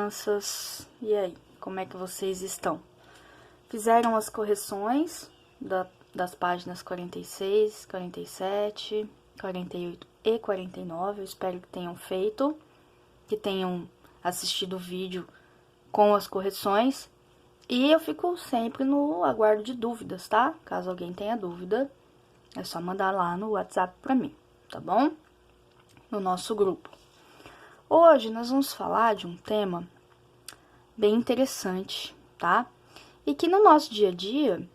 crianças? E aí, como é que vocês estão? Fizeram as correções das páginas 46, 47, 48 e 49? Eu espero que tenham feito, que tenham assistido o vídeo com as correções. E eu fico sempre no aguardo de dúvidas, tá? Caso alguém tenha dúvida, é só mandar lá no WhatsApp pra mim, tá bom? No nosso grupo. Hoje nós vamos falar de um tema bem interessante, tá? E que no nosso dia a dia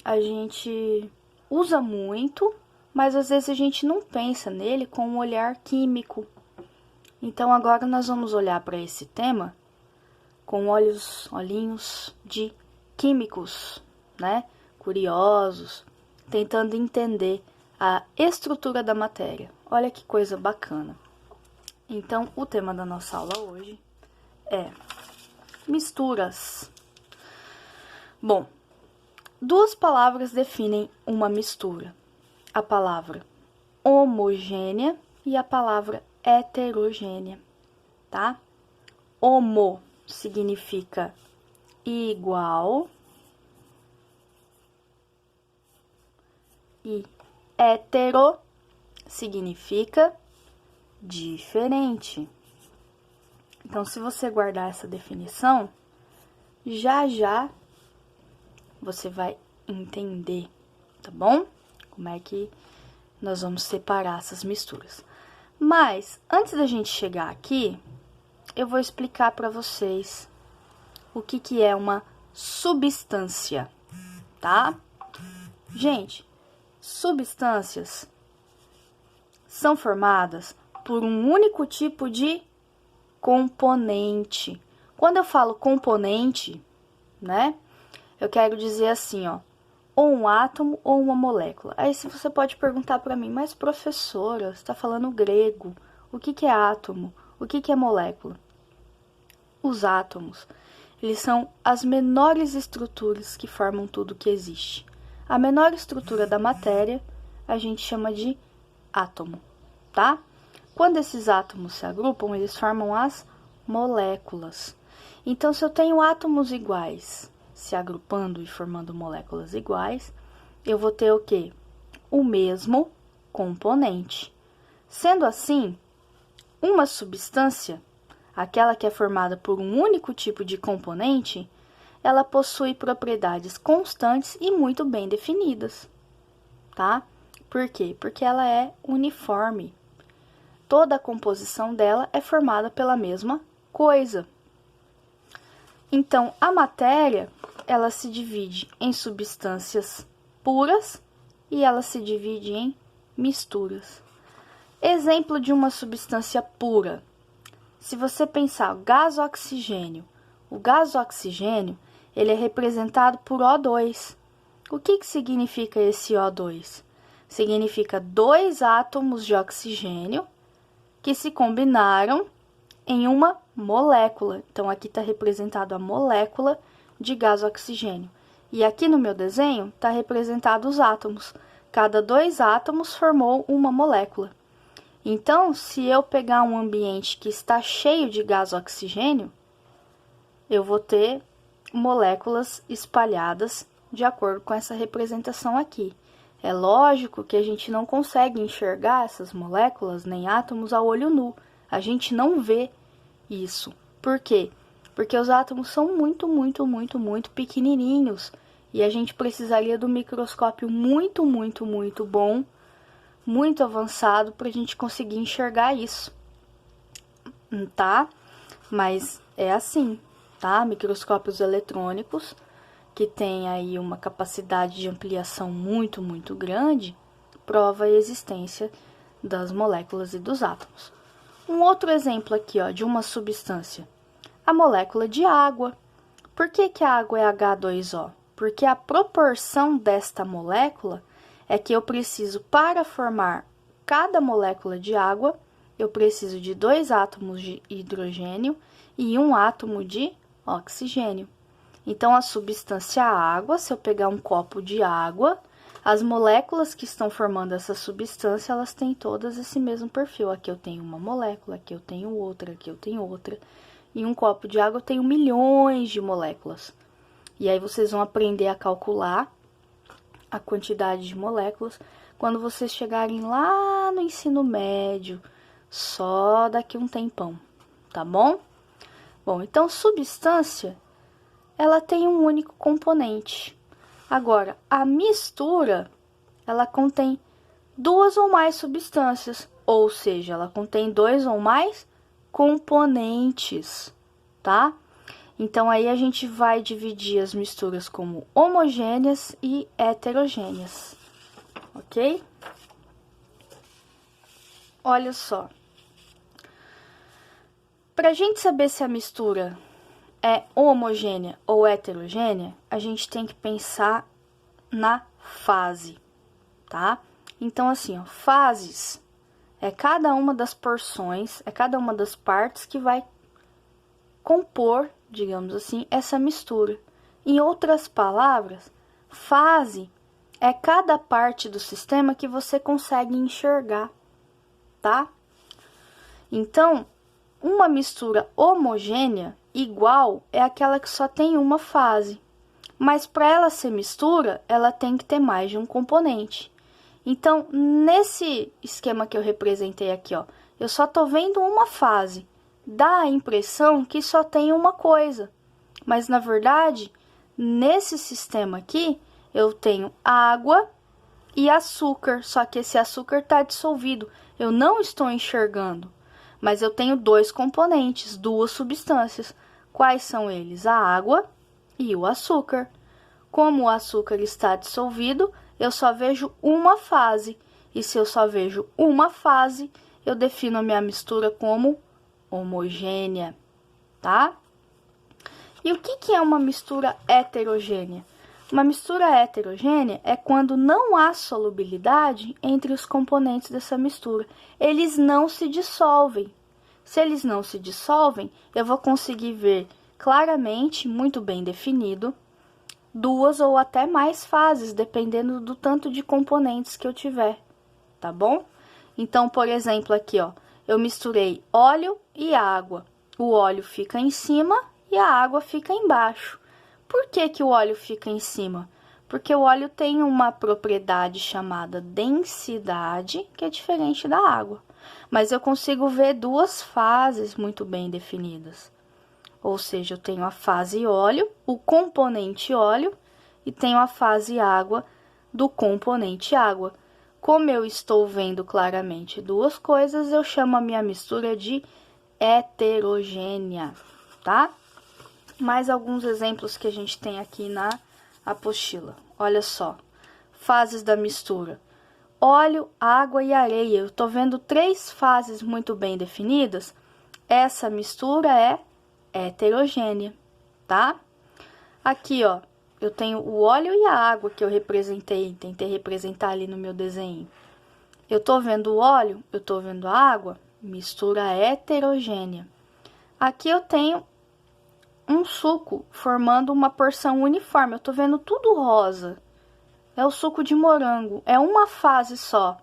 a gente usa muito, mas às vezes a gente não pensa nele com um olhar químico. Então agora nós vamos olhar para esse tema com olhinhos de químicos, né? Curiosos, tentando entender a estrutura da matéria. Olha que coisa bacana. Então, o tema da nossa aula hoje é misturas. Bom, duas palavras definem uma mistura. A palavra homogênea e a palavra heterogênea, tá? Homo significa igual e hetero significa diferente. Então, se você guardar essa definição, já você vai entender, tá bom? Como é que nós vamos separar essas misturas. Mas, antes da gente chegar aqui, eu vou explicar para vocês o que é uma substância, tá? Gente, substâncias são formadas por um único tipo de componente. Quando eu falo componente, né, eu quero dizer assim, ó, ou um átomo ou uma molécula. Aí se você pode perguntar para mim, mas professora, você está falando grego, o que é átomo? O que é molécula? Os átomos, eles são as menores estruturas que formam tudo que existe. A menor estrutura da matéria a gente chama de átomo, tá? Quando esses átomos se agrupam, eles formam as moléculas. Então, se eu tenho átomos iguais se agrupando e formando moléculas iguais, eu vou ter o quê? O mesmo componente. Sendo assim, uma substância, aquela que é formada por um único tipo de componente, ela possui propriedades constantes e muito bem definidas, tá? Por quê? Porque ela é uniforme. Toda a composição dela é formada pela mesma coisa. Então, a matéria, ela se divide em substâncias puras e ela se divide em misturas. Exemplo de uma substância pura. Se você pensar o gás oxigênio, ele é representado por O2. O que significa esse O2? Significa dois átomos de oxigênio que se combinaram em uma molécula. Então, aqui está representado a molécula de gás oxigênio. E aqui no meu desenho está representado os átomos. Cada dois átomos formou uma molécula. Então, se eu pegar um ambiente que está cheio de gás oxigênio, eu vou ter moléculas espalhadas de acordo com essa representação aqui. É lógico que a gente não consegue enxergar essas moléculas nem átomos a olho nu. A gente não vê isso. Por quê? Porque os átomos são muito pequenininhos. E a gente precisaria do microscópio muito bom, muito avançado, para a gente conseguir enxergar isso. Tá? Mas é assim, tá? Microscópios eletrônicos, que tem aí uma capacidade de ampliação muito grande, prova a existência das moléculas e dos átomos. Um outro exemplo aqui, ó, de uma substância, a molécula de água. Por que a água é H2O? Porque a proporção desta molécula é que eu preciso, para formar cada molécula de água, eu preciso de 2 átomos de hidrogênio e 1 átomo de oxigênio. Então, a substância água, se eu pegar um copo de água, as moléculas que estão formando essa substância, elas têm todas esse mesmo perfil. Aqui eu tenho uma molécula, aqui eu tenho outra, aqui eu tenho outra. Em um copo de água eu tenho milhões de moléculas. E aí vocês vão aprender a calcular a quantidade de moléculas quando vocês chegarem lá no ensino médio, só daqui um tempão, tá bom? Bom, então substância, ela tem um único componente. Agora, a mistura, ela contém duas ou mais substâncias, ou seja, ela contém dois ou mais componentes, tá? Então, aí a gente vai dividir as misturas como homogêneas e heterogêneas, ok? Olha só. Para a gente saber se a mistura é homogênea ou heterogênea, a gente tem que pensar na fase, tá? Então, assim, ó, fases é cada uma das porções, é cada uma das partes que vai compor, digamos assim, essa mistura. Em outras palavras, fase é cada parte do sistema que você consegue enxergar, tá? Então, uma mistura homogênea igual é aquela que só tem uma fase. Mas para ela ser mistura, ela tem que ter mais de um componente. Então, nesse esquema que eu representei aqui, ó, eu só tô vendo uma fase. Dá a impressão que só tem uma coisa. Mas, na verdade, nesse sistema aqui, eu tenho água e açúcar. Só que esse açúcar está dissolvido. Eu não estou enxergando. Mas eu tenho dois componentes, duas substâncias. Quais são eles? A água e o açúcar. Como o açúcar está dissolvido, eu só vejo uma fase. E se eu só vejo uma fase, eu defino a minha mistura como homogênea, tá? E o que é uma mistura heterogênea? Uma mistura heterogênea é quando não há solubilidade entre os componentes dessa mistura. Eles não se dissolvem. Se eles não se dissolvem, eu vou conseguir ver claramente, muito bem definido, duas ou até mais fases, dependendo do tanto de componentes que eu tiver, tá bom? Então, por exemplo, aqui, ó, eu misturei óleo e água. O óleo fica em cima e a água fica embaixo. Por que que o óleo fica em cima? Porque o óleo tem uma propriedade chamada densidade, que é diferente da água. Mas eu consigo ver duas fases muito bem definidas. Ou seja, eu tenho a fase óleo, o componente óleo, e tenho a fase água do componente água. Como eu estou vendo claramente duas coisas, eu chamo a minha mistura de heterogênea, tá? Mais alguns exemplos que a gente tem aqui na apostila. Olha só, fases da mistura. Óleo, água e areia. Eu tô vendo três fases muito bem definidas. Essa mistura é heterogênea, tá? Aqui, ó, eu tenho o óleo e a água que eu tentei representar ali no meu desenho. Eu tô vendo o óleo, eu tô vendo a água, mistura heterogênea. Aqui eu tenho um suco formando uma porção uniforme. Eu tô vendo tudo rosa. É o suco de morango. É uma fase só.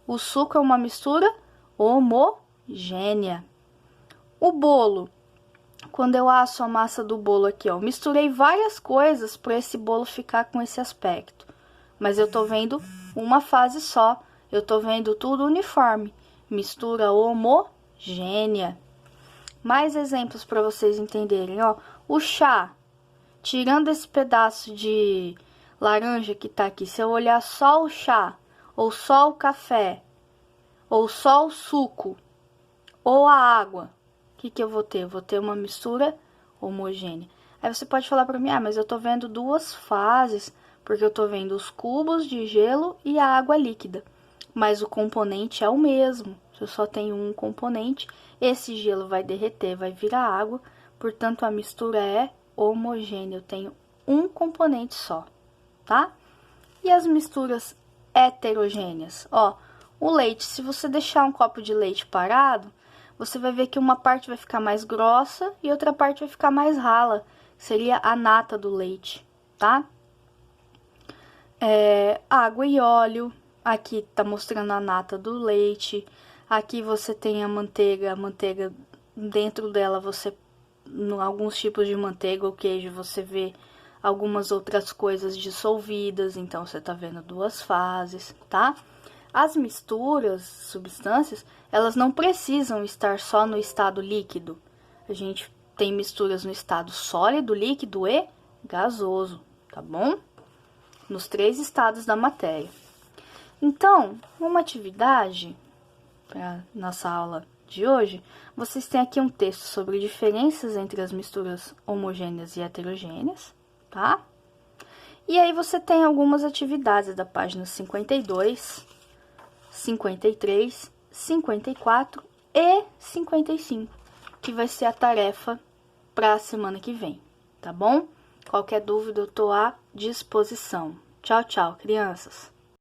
O suco é uma mistura homogênea. O bolo. Quando eu asso a massa do bolo aqui, ó, misturei várias coisas para esse bolo ficar com esse aspecto. Mas eu tô vendo uma fase só. Eu tô vendo tudo uniforme. Mistura homogênea. Mais exemplos para vocês entenderem, ó. O chá, tirando esse pedaço de laranja que tá aqui, se eu olhar só o chá, ou só o café, ou só o suco, ou a água, o que eu vou ter? Eu vou ter uma mistura homogênea. Aí você pode falar para mim, ah, mas eu tô vendo duas fases, porque eu tô vendo os cubos de gelo e a água líquida. Mas o componente é o mesmo. Se eu só tenho um componente, esse gelo vai derreter, vai virar água, portanto a mistura é homogênea. Eu tenho um componente só, tá? E as misturas heterogêneas? Ó, o leite, se você deixar um copo de leite parado, você vai ver que uma parte vai ficar mais grossa e outra parte vai ficar mais rala. Seria a nata do leite, tá? Água e óleo. Aqui tá mostrando a nata do leite. Aqui você tem a manteiga dentro dela você alguns tipos de manteiga ou queijo você vê algumas outras coisas dissolvidas, então você tá vendo duas fases, tá? As misturas, substâncias, elas não precisam estar só no estado líquido. A gente tem misturas no estado sólido, líquido e gasoso, tá bom? Nos 3 estados da matéria. Então, uma atividade para nossa aula de hoje, vocês têm aqui um texto sobre diferenças entre as misturas homogêneas e heterogêneas, tá? E aí você tem algumas atividades da página 52, 53, 54 e 55, que vai ser a tarefa para a semana que vem, tá bom? Qualquer dúvida eu tô à disposição. Tchau, tchau, crianças!